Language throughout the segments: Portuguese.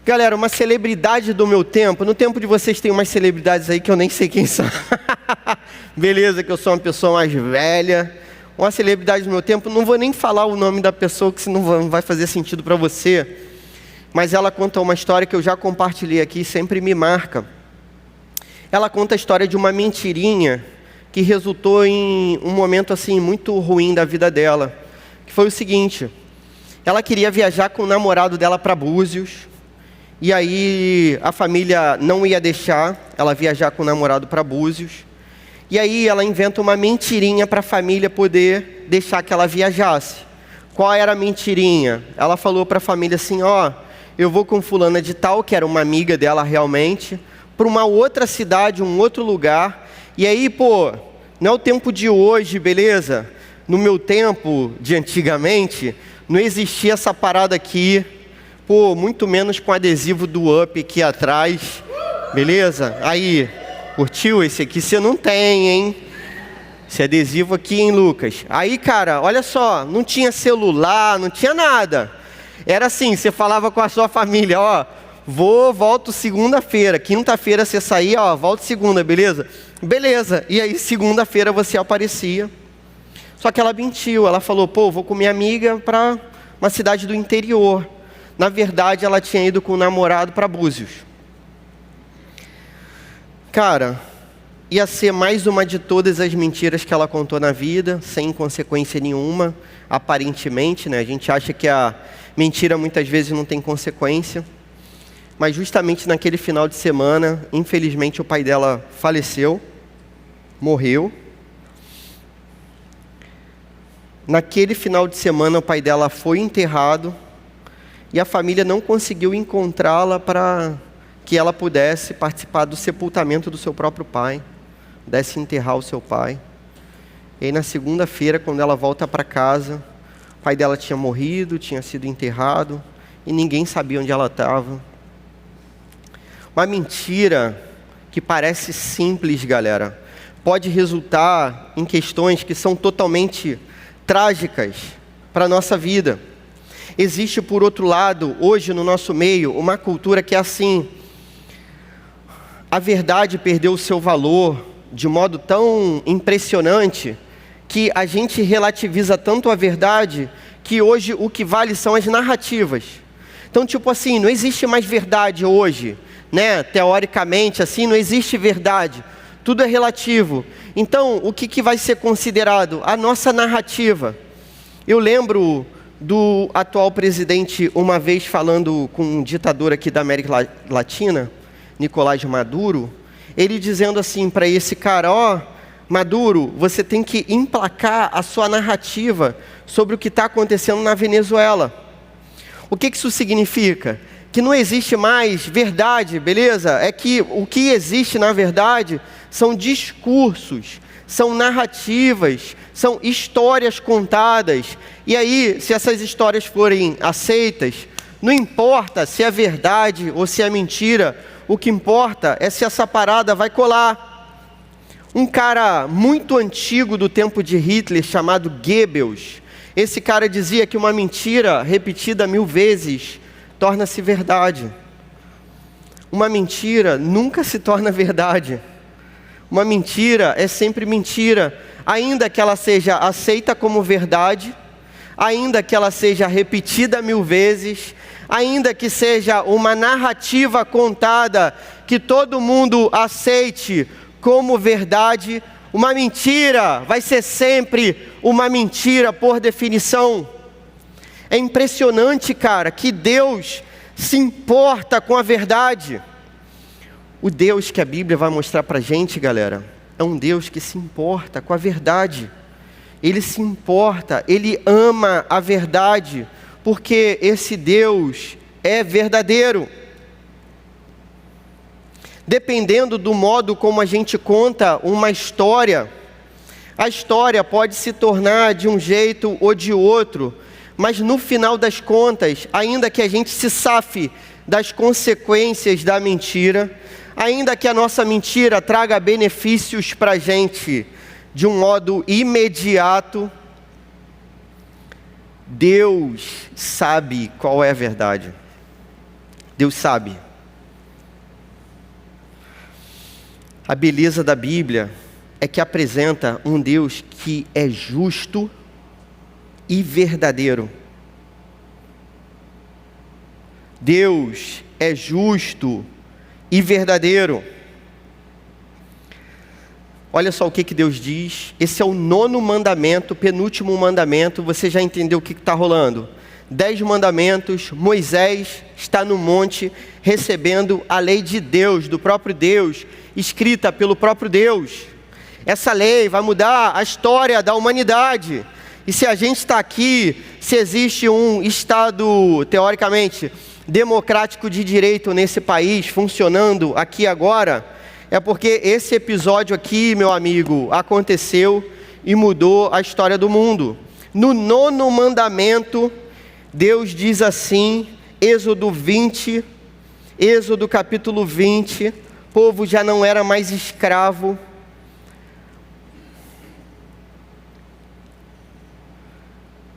Galera, uma celebridade do meu tempo, no tempo de vocês tem umas celebridades aí que eu nem sei quem são. Beleza, que eu sou uma pessoa mais velha. Uma celebridade do meu tempo, não vou nem falar o nome da pessoa, que senão não vai fazer sentido para você. Mas ela conta uma história que eu já compartilhei aqui e sempre me marca. Ela conta a história de uma mentirinha que resultou em um momento assim muito ruim da vida dela. Que foi o seguinte: ela queria viajar com o namorado dela para Búzios. E aí a família não ia deixar ela viajar com o namorado para Búzios. E aí ela inventa uma mentirinha para a família poder deixar que ela viajasse. Qual era a mentirinha? Ela falou para a família assim: ó, eu vou com fulana de tal, que era uma amiga dela realmente, para uma outra cidade, um outro lugar. E aí, pô, não é o tempo de hoje, beleza? No meu tempo de antigamente, não existia essa parada aqui. Pô, muito menos com adesivo do Up aqui atrás, beleza? Aí, curtiu esse aqui? Você não tem, hein? Esse adesivo aqui, hein, Lucas? Aí, cara, olha só, não tinha celular, não tinha nada. Era assim, você falava com a sua família, ó, volto segunda-feira, quinta-feira você saía, ó, volto segunda, beleza? Beleza, e aí segunda-feira você aparecia. Só que ela mentiu, ela falou, pô, vou com minha amiga para uma cidade do interior. Na verdade, ela tinha ido com o namorado para Búzios. Cara, ia ser mais uma de todas as mentiras que ela contou na vida, sem consequência nenhuma, aparentemente, né? A gente acha que a mentira muitas vezes não tem consequência. Mas justamente naquele final de semana, infelizmente o pai dela faleceu, morreu. Naquele final de semana o pai dela foi enterrado. E a família não conseguiu encontrá-la para que ela pudesse participar do sepultamento do seu próprio pai, pudesse enterrar o seu pai. E aí na segunda-feira, quando ela volta para casa, o pai dela tinha morrido, tinha sido enterrado, e ninguém sabia onde ela estava. Uma mentira que parece simples, galera, pode resultar em questões que são totalmente trágicas para a nossa vida. Existe, por outro lado, hoje no nosso meio, uma cultura que é assim: a verdade perdeu o seu valor de modo tão impressionante que a gente relativiza tanto a verdade que hoje o que vale são as narrativas. Então, tipo assim, não existe mais verdade hoje, né? Teoricamente, assim, não existe verdade. Tudo é relativo. Então, o que vai ser considerado? A nossa narrativa. Eu lembro do atual presidente, uma vez falando com um ditador aqui da América Latina, Nicolás Maduro, ele dizendo assim para esse cara: ó, Maduro, você tem que emplacar a sua narrativa sobre o que está acontecendo na Venezuela. O que isso significa? Que não existe mais verdade, beleza? É que o que existe na verdade são discursos, são narrativas, são histórias contadas. E aí, se essas histórias forem aceitas, não importa se é verdade ou se é mentira, o que importa é se essa parada vai colar. Um cara muito antigo do tempo de Hitler, chamado Goebbels, esse cara dizia que uma mentira repetida 1000 vezes torna-se verdade. Uma mentira nunca se torna verdade. Uma mentira é sempre mentira, ainda que ela seja aceita como verdade, ainda que ela seja repetida 1000 vezes, ainda que seja uma narrativa contada que todo mundo aceite como verdade, uma mentira vai ser sempre uma mentira por definição. É impressionante, cara, que Deus se importa com a verdade. O Deus que a Bíblia vai mostrar pra gente, galera, é um Deus que se importa com a verdade. Ele se importa, Ele ama a verdade, porque esse Deus é verdadeiro. Dependendo do modo como a gente conta uma história, a história pode se tornar de um jeito ou de outro, mas no final das contas, ainda que a gente se safe das consequências da mentira, ainda que a nossa mentira traga benefícios para a gente de um modo imediato, Deus sabe qual é a verdade. Deus sabe. A beleza da Bíblia é que apresenta um Deus que é justo e verdadeiro. Deus é justo e verdadeiro. Olha só o que Deus diz. Esse é o 9º mandamento, penúltimo mandamento. Você já entendeu o que está rolando? 10 mandamentos. Moisés está no monte recebendo a lei de Deus, do próprio Deus, escrita pelo próprio Deus. Essa lei vai mudar a história da humanidade. E se a gente está aqui, se existe um Estado, teoricamente, democrático de direito nesse país, funcionando aqui agora, é porque esse episódio aqui, meu amigo, aconteceu e mudou a história do mundo. No 9º mandamento, Deus diz assim, Êxodo capítulo 20, o povo já não era mais escravo.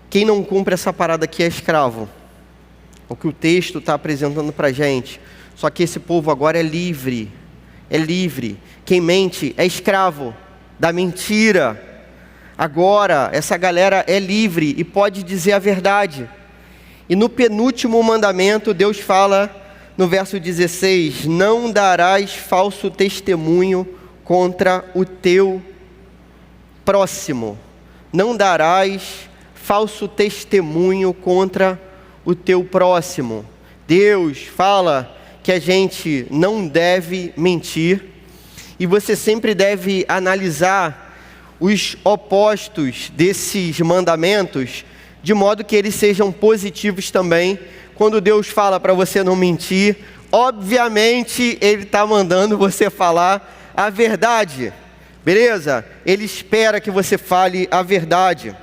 Quem não cumpre essa parada aqui é escravo. O que o texto está apresentando para a gente. Só que esse povo agora é livre. É livre. Quem mente é escravo da mentira. Agora, essa galera é livre e pode dizer a verdade. E no penúltimo mandamento, Deus fala no verso 16: não darás falso testemunho contra o teu próximo. Não darás falso testemunho contra o teu próximo. Deus fala que a gente não deve mentir, e você sempre deve analisar os opostos desses mandamentos, de modo que eles sejam positivos também. Quando Deus fala para você não mentir, obviamente Ele está mandando você falar a verdade, beleza? Ele espera que você fale a verdade.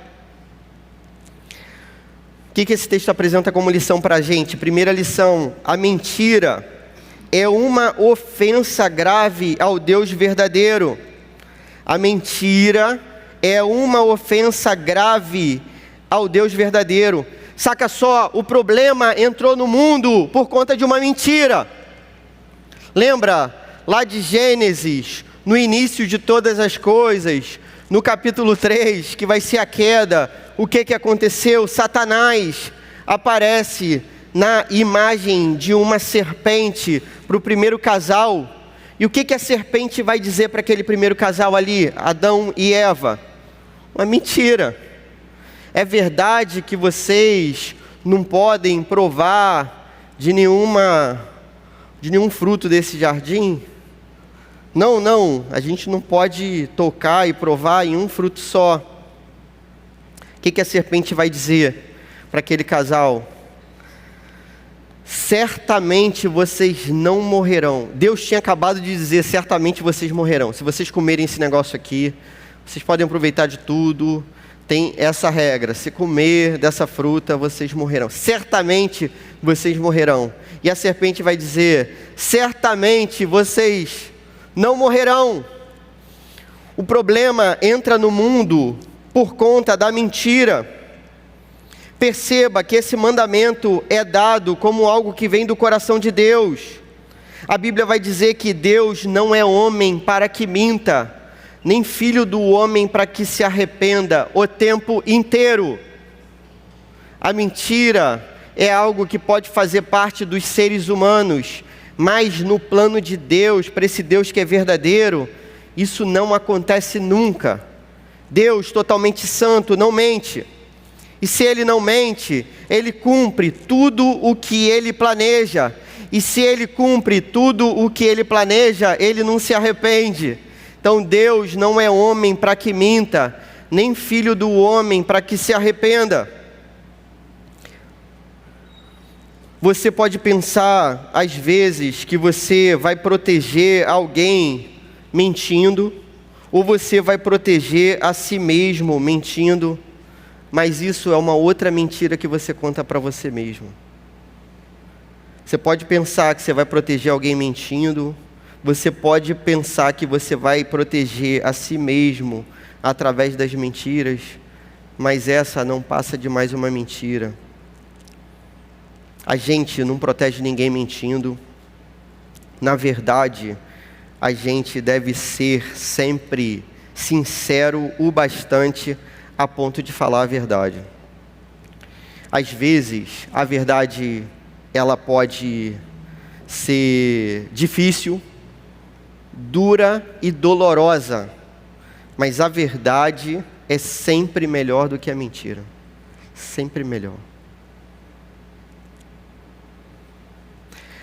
O que esse texto apresenta como lição para a gente? Primeira lição: a mentira é uma ofensa grave ao Deus verdadeiro. A mentira é uma ofensa grave ao Deus verdadeiro. Saca só, o problema entrou no mundo por conta de uma mentira. Lembra lá de Gênesis, no início de todas as coisas, no capítulo 3, que vai ser a queda. O que aconteceu? Satanás aparece na imagem de uma serpente para o primeiro casal. E o que a serpente vai dizer para aquele primeiro casal ali, Adão e Eva? Uma mentira. É verdade que vocês não podem provar de nenhum fruto desse jardim? Não, a gente não pode tocar e provar em um fruto só. O que a serpente vai dizer para aquele casal? Certamente vocês não morrerão. Deus tinha acabado de dizer: certamente vocês morrerão. Se vocês comerem esse negócio aqui, vocês podem aproveitar de tudo. Tem essa regra: se comer dessa fruta, vocês morrerão. Certamente vocês morrerão. E a serpente vai dizer: certamente vocês não morrerão. O problema entra no mundo por conta da mentira. Perceba que esse mandamento é dado como algo que vem do coração de Deus. A Bíblia vai dizer que Deus não é homem para que minta, nem filho do homem para que se arrependa o tempo inteiro. A mentira é algo que pode fazer parte dos seres humanos, mas no plano de Deus, para esse Deus que é verdadeiro, isso não acontece nunca. Deus, totalmente santo, não mente. E se Ele não mente, Ele cumpre tudo o que Ele planeja. E se Ele cumpre tudo o que Ele planeja, Ele não se arrepende. Então Deus não é homem para que minta, nem filho do homem para que se arrependa. Você pode pensar, às vezes, que você vai proteger alguém mentindo, ou você vai proteger a si mesmo mentindo, mas isso é uma outra mentira que você conta para você mesmo. Você pode pensar que você vai proteger alguém mentindo, você pode pensar que você vai proteger a si mesmo através das mentiras, mas essa não passa de mais uma mentira. A gente não protege ninguém mentindo. Na verdade, a gente deve ser sempre sincero o bastante a ponto de falar a verdade. Às vezes, a verdade, ela pode ser difícil, dura e dolorosa, mas a verdade é sempre melhor do que a mentira. Sempre melhor.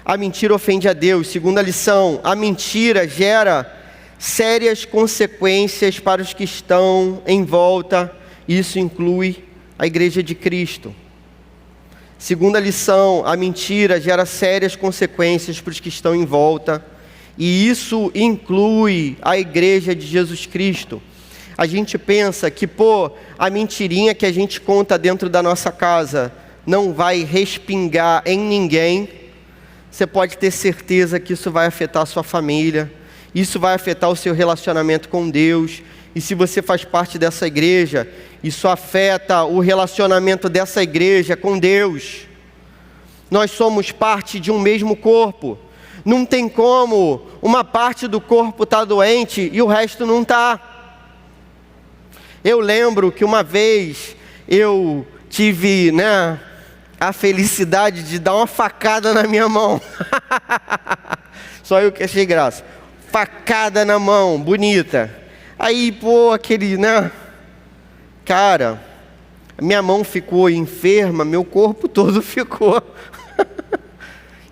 A mentira ofende a Deus. Segunda lição, a mentira gera sérias consequências para os que estão em volta. Isso inclui a Igreja de Cristo. Segunda lição, a mentira gera sérias consequências para os que estão em volta. E isso inclui a Igreja de Jesus Cristo. A gente pensa que, a mentirinha que a gente conta dentro da nossa casa não vai respingar em ninguém. Você pode ter certeza que isso vai afetar a sua família, isso vai afetar o seu relacionamento com Deus. E se você faz parte dessa igreja, isso afeta o relacionamento dessa igreja com Deus. Nós somos parte de um mesmo corpo. Não tem como uma parte do corpo estar doente e o resto não está. Eu lembro que uma vez eu tive, a felicidade de dar uma facada na minha mão. Só eu que achei graça. Facada na mão, bonita. Aí, aquele, Cara, minha mão ficou enferma, meu corpo todo ficou.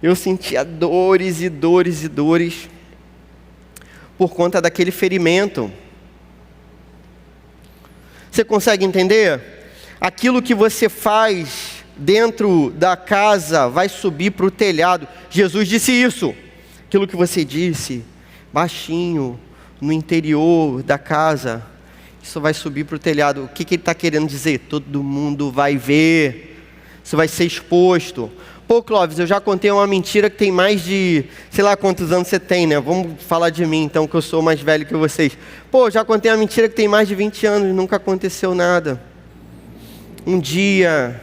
Eu sentia dores e dores e dores por conta daquele ferimento. Você consegue entender? Aquilo que você faz dentro da casa vai subir para o telhado. Jesus disse isso. Aquilo que você disse baixinho no interior da casa, isso vai subir para o telhado. O que ele está querendo dizer? Todo mundo vai ver. Isso vai ser exposto. Clóvis, eu já contei uma mentira que tem mais de, sei lá quantos anos você tem, né? Vamos falar de mim então, que eu sou mais velho que vocês. Já contei uma mentira que tem mais de 20 anos, nunca aconteceu nada. Um dia,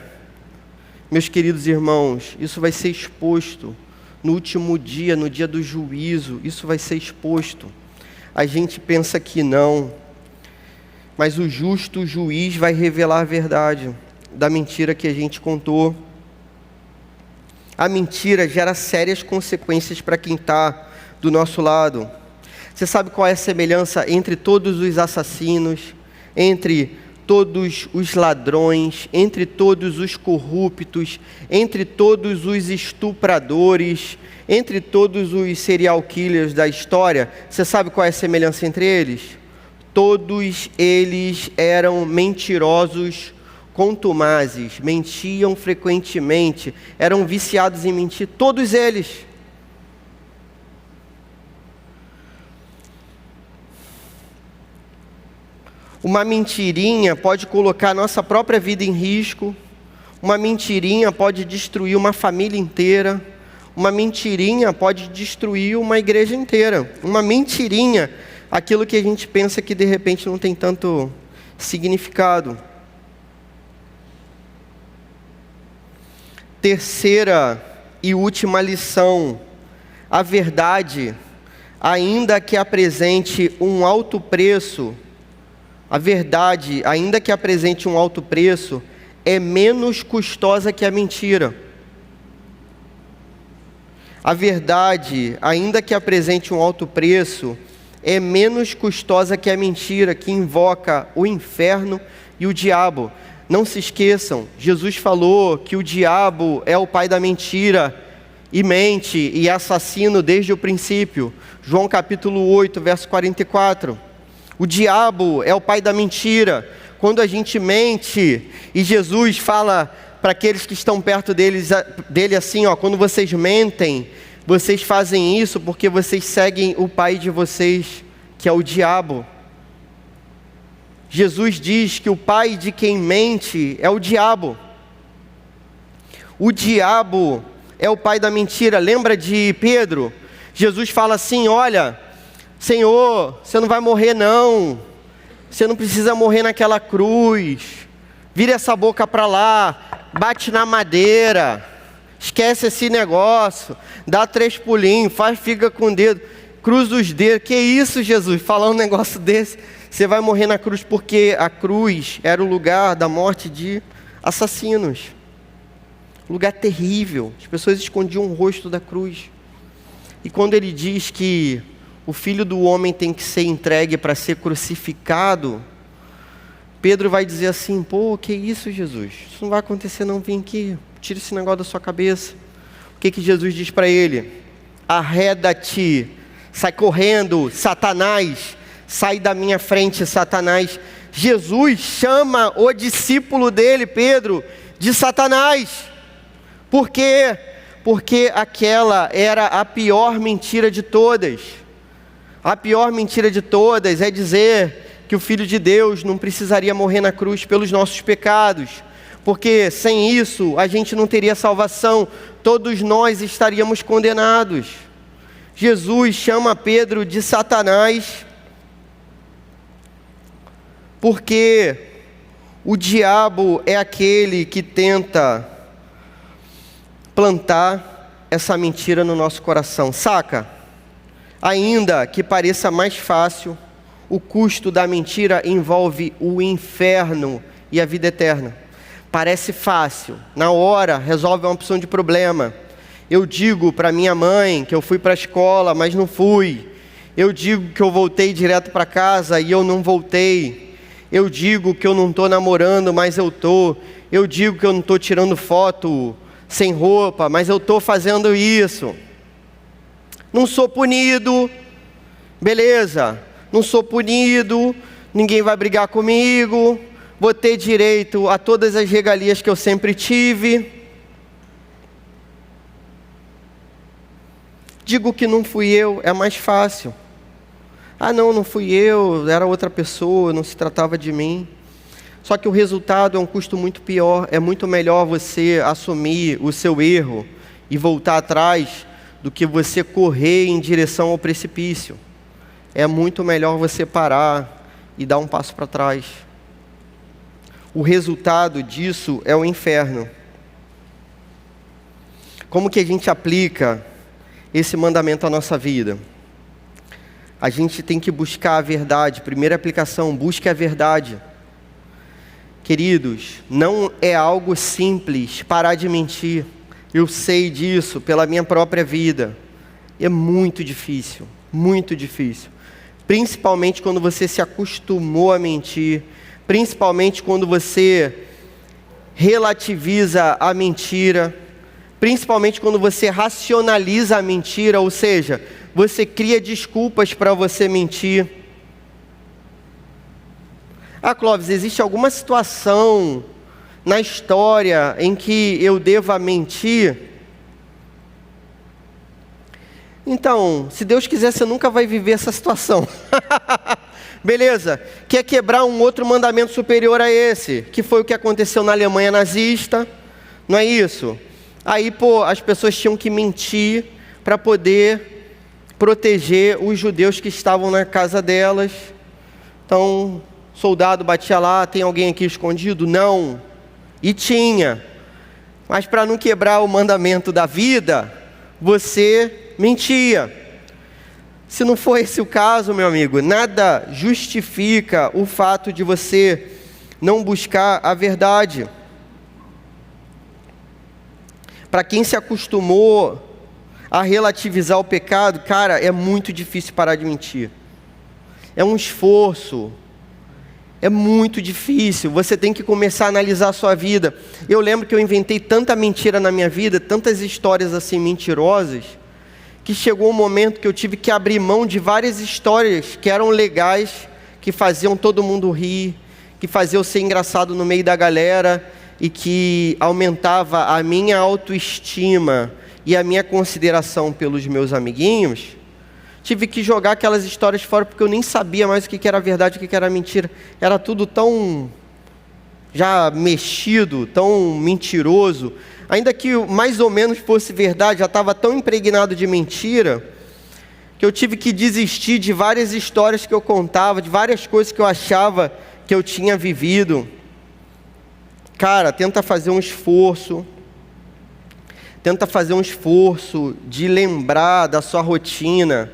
meus queridos irmãos, isso vai ser exposto. No último dia, no dia do juízo, isso vai ser exposto. A gente pensa que não, mas o justo juiz vai revelar a verdade da mentira que a gente contou. A mentira gera sérias consequências para quem está do nosso lado. Você sabe qual é a semelhança entre todos os assassinos, entre todos os ladrões, entre todos os corruptos, entre todos os estupradores, entre todos os serial killers da história? Você sabe qual é a semelhança entre eles? Todos eles eram mentirosos contumazes, mentiam frequentemente, eram viciados em mentir, todos eles. Uma mentirinha pode colocar nossa própria vida em risco, uma mentirinha pode destruir uma família inteira, uma mentirinha pode destruir uma igreja inteira. Uma mentirinha, aquilo que a gente pensa que de repente não tem tanto significado. Terceira e última lição: a verdade, ainda que apresente um alto preço, é menos custosa que a mentira. A verdade, ainda que apresente um alto preço, é menos custosa que a mentira, que invoca o inferno e o diabo. Não se esqueçam, Jesus falou que o diabo é o pai da mentira, e mente, e é assassino desde o princípio. João capítulo 8, verso 44. O diabo é o pai da mentira. Quando a gente mente, e Jesus fala para aqueles que estão perto dele assim, quando vocês mentem, vocês fazem isso porque vocês seguem o pai de vocês, que é o diabo. Jesus diz que o pai de quem mente é o diabo. O diabo é o pai da mentira. Lembra de Pedro? Jesus fala assim: olha, Senhor, você não vai morrer não. Você não precisa morrer naquela cruz. Vira essa boca para lá, bate na madeira. esquece esse negócio, dá 3 pulinhos, fica com o dedo, cruza os dedos. Que isso, Jesus? Falar um negócio desse, você vai morrer na cruz, porque a cruz era o lugar da morte de assassinos. Lugar terrível. As pessoas escondiam o rosto da cruz. E quando ele diz que o Filho do Homem tem que ser entregue para ser crucificado, Pedro vai dizer assim: pô, que isso, Jesus? Isso não vai acontecer não, vem aqui, tira esse negócio da sua cabeça. O que Jesus diz para ele? Arreda-te, sai correndo, Satanás, sai da minha frente, Satanás. Jesus chama o discípulo dele, Pedro, de Satanás. Por quê? Porque aquela era a pior mentira de todas. A pior mentira de todas é dizer que o Filho de Deus não precisaria morrer na cruz pelos nossos pecados, porque sem isso a gente não teria salvação, todos nós estaríamos condenados. Jesus chama Pedro de Satanás, porque o diabo é aquele que tenta plantar essa mentira no nosso coração, saca? Ainda que pareça mais fácil, o custo da mentira envolve o inferno e a vida eterna. Parece fácil, na hora resolve uma opção de problema. Eu digo para minha mãe que eu fui para a escola, mas não fui. Eu digo que eu voltei direto para casa e eu não voltei. Eu digo que eu não estou namorando, mas eu estou. Eu digo que eu não estou tirando foto sem roupa, mas eu estou fazendo isso. Não sou punido, beleza, não sou punido, ninguém vai brigar comigo, vou ter direito a todas as regalias que eu sempre tive. Digo que não fui eu, é mais fácil. Ah não, não fui eu, era outra pessoa, não se tratava de mim. Só que o resultado é um custo muito pior. É muito melhor você assumir o seu erro e voltar atrás do que você correr em direção ao precipício. É muito melhor você parar e dar um passo para trás. O resultado disso é o inferno. Como que a gente aplica esse mandamento à nossa vida? A gente tem que buscar a verdade. Primeira aplicação, busque a verdade. Queridos, não é algo simples parar de mentir. Eu sei disso pela minha própria vida. É muito difícil, muito difícil. Principalmente quando você se acostumou a mentir. Principalmente quando você relativiza a mentira. Principalmente quando você racionaliza a mentira, ou seja, você cria desculpas para você mentir. Ah, Clóvis, existe alguma situação na história em que eu deva mentir? Então, se Deus quiser, você nunca vai viver essa situação. Beleza, quer quebrar um outro mandamento superior a esse, que foi o que aconteceu na Alemanha nazista, não é isso? Aí, as pessoas tinham que mentir para poder proteger os judeus que estavam na casa delas. Então, soldado batia lá, tem alguém aqui escondido? Não. E tinha. Mas para não quebrar o mandamento da vida, você mentia. Se não for esse o caso, meu amigo, nada justifica o fato de você não buscar a verdade. Para quem se acostumou a relativizar o pecado, cara, é muito difícil parar de mentir. É um esforço. É muito difícil, você tem que começar a analisar a sua vida. Eu lembro que eu inventei tanta mentira na minha vida, tantas histórias assim mentirosas, que chegou um momento que eu tive que abrir mão de várias histórias que eram legais, que faziam todo mundo rir, que faziam eu ser engraçado no meio da galera e que aumentava a minha autoestima e a minha consideração pelos meus amiguinhos. Tive que jogar aquelas histórias fora porque eu nem sabia mais o que era verdade e o que era mentira. Era tudo tão já mexido, tão mentiroso. Ainda que mais ou menos fosse verdade, já estava tão impregnado de mentira, que eu tive que desistir de várias histórias que eu contava, de várias coisas que eu achava que eu tinha vivido. Cara, tenta fazer um esforço. Tenta fazer um esforço de lembrar da sua rotina,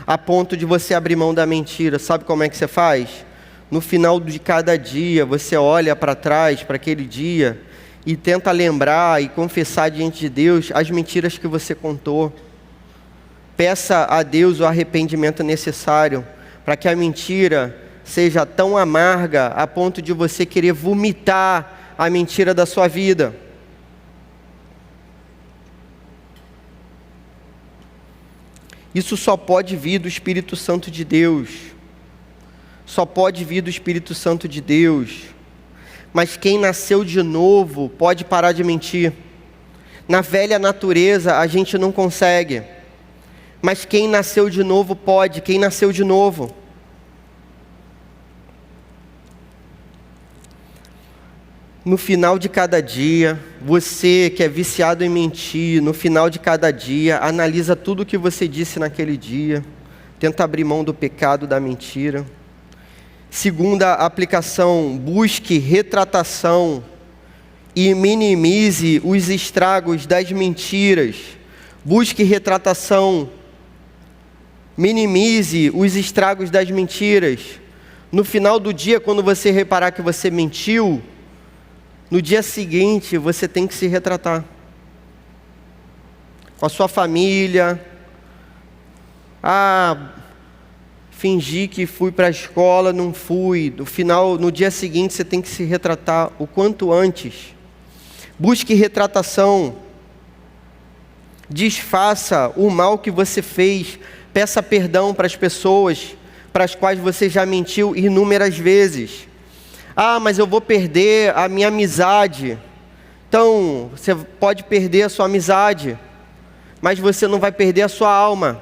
a ponto de você abrir mão da mentira. Sabe como é que você faz? No final de cada dia, você olha para trás, para aquele dia, e tenta lembrar e confessar diante de Deus as mentiras que você contou. Peça a Deus o arrependimento necessário, para que a mentira seja tão amarga, a ponto de você querer vomitar a mentira da sua vida. Isso só pode vir do Espírito Santo de Deus. Só pode vir do Espírito Santo de Deus. Mas quem nasceu de novo pode parar de mentir. Na velha natureza a gente não consegue. Mas quem nasceu de novo pode. Quem nasceu de novo. No final de cada dia, você que é viciado em mentir, no final de cada dia, analisa tudo o que você disse naquele dia, tenta abrir mão do pecado, da mentira. Segunda aplicação, busque retratação e minimize os estragos das mentiras. Busque retratação, minimize os estragos das mentiras. No final do dia, quando você reparar que você mentiu, no dia seguinte, você tem que se retratar. Com a sua família. Fingi que fui para a escola, não fui. No dia seguinte, você tem que se retratar o quanto antes. Busque retratação. Desfaça o mal que você fez. Peça perdão para as pessoas para as quais você já mentiu inúmeras vezes. Mas eu vou perder a minha amizade. Então, você pode perder a sua amizade, mas você não vai perder a sua alma.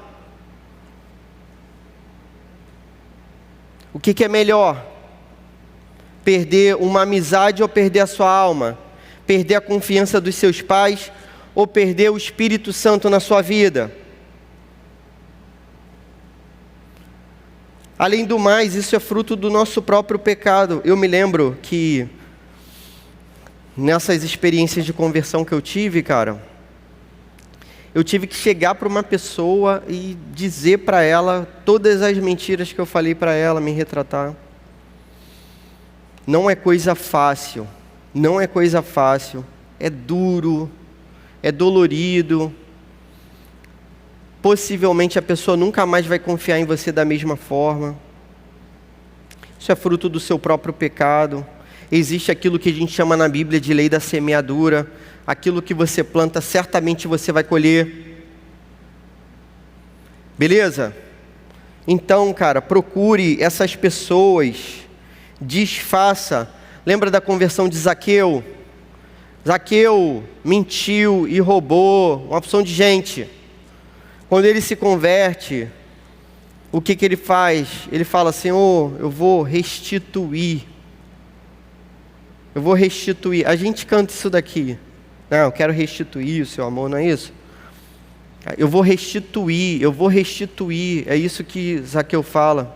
O que é melhor? Perder uma amizade ou perder a sua alma? Perder a confiança dos seus pais ou perder o Espírito Santo na sua vida? Além do mais, isso é fruto do nosso próprio pecado. Eu me lembro que nessas experiências de conversão que eu tive, eu tive que chegar para uma pessoa e dizer para ela todas as mentiras que eu falei para ela, me retratar. Não é coisa fácil, não é coisa fácil, é duro, é dolorido. Possivelmente a pessoa nunca mais vai confiar em você da mesma forma. Isso é fruto do seu próprio pecado. Existe aquilo que a gente chama na Bíblia de lei da semeadura. Aquilo que você planta, certamente você vai colher. Beleza? Então, procure essas pessoas. Desfaça. Lembra da conversão de Zaqueu? Zaqueu mentiu e roubou uma opção de gente. Quando ele se converte, o que ele faz? Ele fala: Senhor, eu vou restituir. Eu vou restituir. A gente canta isso daqui. Não, eu quero restituir o seu amor, não é isso? Eu vou restituir, eu vou restituir. É isso que Zaqueu fala.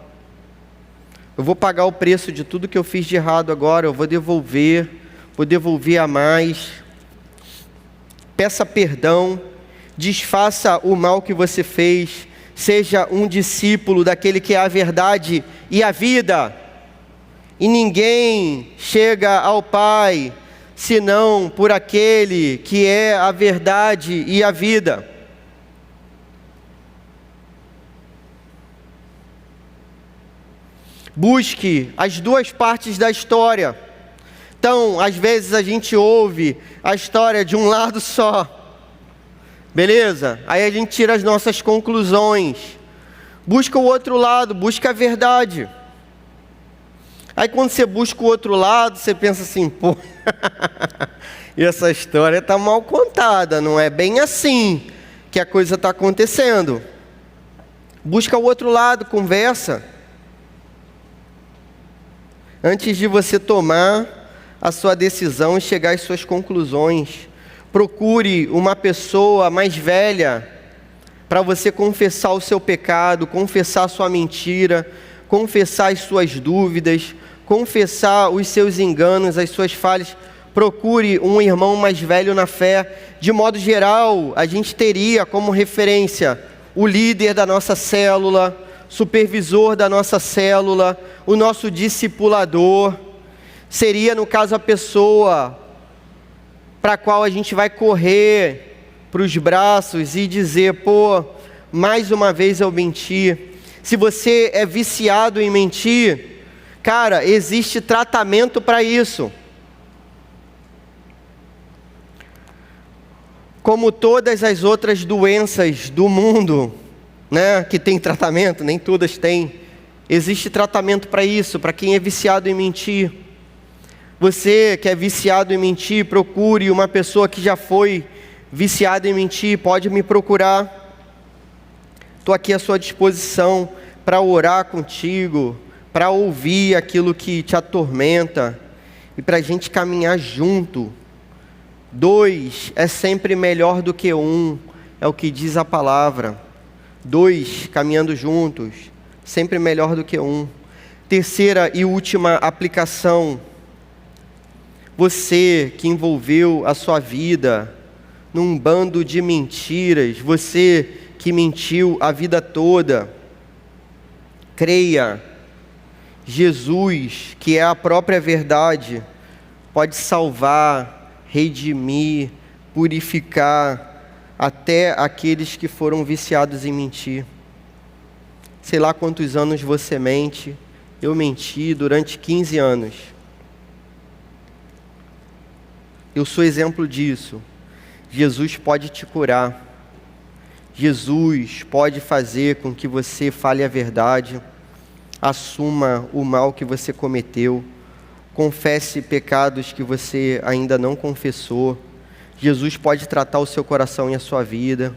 Eu vou pagar o preço de tudo que eu fiz de errado agora. Eu vou devolver a mais. Peça perdão. Desfaça o mal que você fez. Seja um discípulo daquele que é a verdade e a vida. E ninguém chega ao Pai senão por aquele que é a verdade e a vida. Busque as duas partes da história. Então, às vezes a gente ouve a história de um lado só. Beleza? Aí a gente tira as nossas conclusões. Busca o outro lado, busca a verdade. Aí quando você busca o outro lado, você pensa assim: pô, e essa história está mal contada, não é bem assim que a coisa está acontecendo. Busca o outro lado, conversa. Antes de você tomar a sua decisão e chegar às suas conclusões, procure uma pessoa mais velha para você confessar o seu pecado, confessar a sua mentira, confessar as suas dúvidas, confessar os seus enganos, as suas falhas. procure um irmão mais velho na fé. De modo geral, a gente teria como referência o líder da nossa célula, supervisor da nossa célula, o nosso discipulador. Seria, no caso, a pessoa para a qual a gente vai correr para os braços e dizer: pô, mais uma vez eu menti. Se você é viciado em mentir, cara, existe tratamento para isso. Como todas as outras doenças do mundo, né, que tem tratamento, nem todas têm. Existe tratamento para isso, para quem é viciado em mentir. Você que é viciado em mentir, procure uma pessoa que já foi viciada em mentir, pode me procurar. Estou aqui à sua disposição para orar contigo, para ouvir aquilo que te atormenta e para a gente caminhar junto. 2 é sempre melhor do que 1, é o que diz a palavra. 2 caminhando juntos, sempre melhor do que 1. Terceira e última aplicação: você que envolveu a sua vida num bando de mentiras, você que mentiu a vida toda, creia, Jesus, que é a própria verdade, pode salvar, redimir, purificar até aqueles que foram viciados em mentir. Sei lá quantos anos você mente, eu menti durante 15 anos. Eu sou exemplo disso. Jesus pode te curar. Jesus pode fazer com que você fale a verdade, assuma o mal que você cometeu, confesse pecados que você ainda não confessou. Jesus pode tratar o seu coração e a sua vida.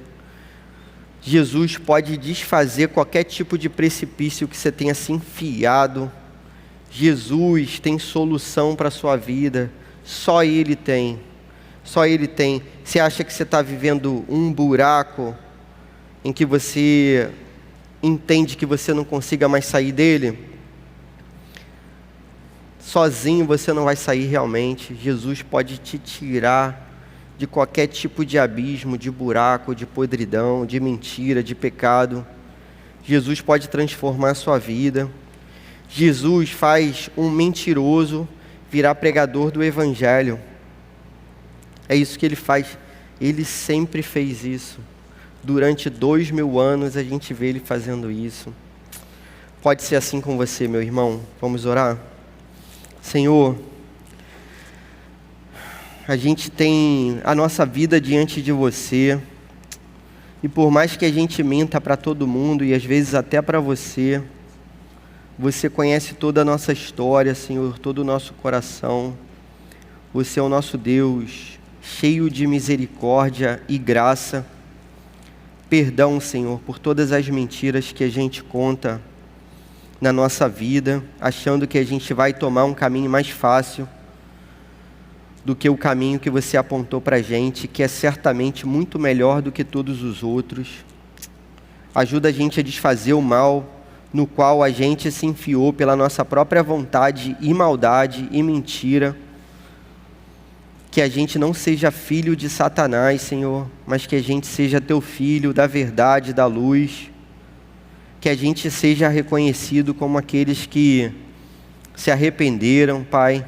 Jesus pode desfazer qualquer tipo de precipício que você tenha se enfiado. Jesus tem solução para a sua vida. Só Ele tem. Só Ele tem. Você acha que você está vivendo um buraco em que você entende que você não consiga mais sair dele? Sozinho você não vai sair realmente. Jesus pode te tirar de qualquer tipo de abismo, de buraco, de podridão, de mentira, de pecado. Jesus pode transformar a sua vida. Jesus faz um mentiroso virar pregador do Evangelho. É isso que Ele faz. Ele sempre fez isso. Durante 2000 anos a gente vê Ele fazendo isso. Pode ser assim com você, meu irmão. Vamos orar? Senhor, a gente tem a nossa vida diante de você, e por mais que a gente minta para todo mundo, e às vezes até para você, você conhece toda a nossa história, Senhor, todo o nosso coração. Você é o nosso Deus, cheio de misericórdia e graça. Perdão, Senhor, por todas as mentiras que a gente conta na nossa vida, achando que a gente vai tomar um caminho mais fácil do que o caminho que você apontou para a gente, que é certamente muito melhor do que todos os outros. Ajuda a gente a desfazer o mal no qual a gente se enfiou pela nossa própria vontade e maldade e mentira. Que a gente não seja filho de Satanás, Senhor, mas que a gente seja Teu filho da verdade, da luz. Que a gente seja reconhecido como aqueles que se arrependeram, Pai,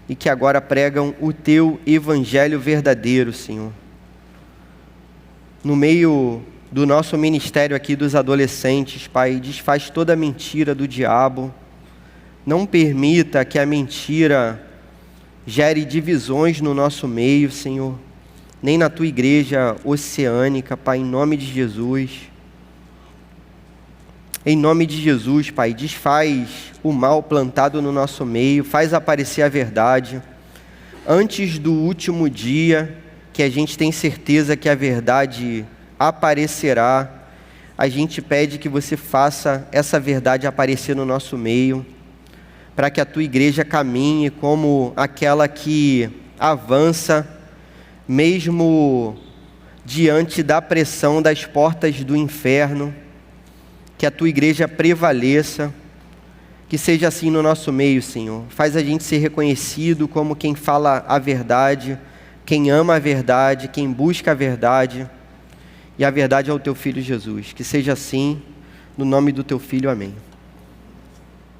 e que agora pregam o Teu Evangelho verdadeiro, Senhor. No meio do nosso ministério aqui dos adolescentes, Pai, desfaz toda a mentira do diabo. Não permita que a mentira gere divisões no nosso meio, Senhor, nem na Tua igreja oceânica, Pai, em nome de Jesus. Em nome de Jesus, Pai, desfaz o mal plantado no nosso meio, faz aparecer a verdade. Antes do último dia, que a gente tem certeza que a verdade aparecerá, a gente pede que você faça essa verdade aparecer no nosso meio, para que a Tua igreja caminhe como aquela que avança, mesmo diante da pressão das portas do inferno. Que a Tua igreja prevaleça, Que seja assim no nosso meio, Senhor. Faz a gente ser reconhecido como quem fala a verdade, quem ama a verdade, quem busca a verdade. E a verdade é o Teu Filho Jesus. Que seja assim, no nome do Teu Filho. Amém.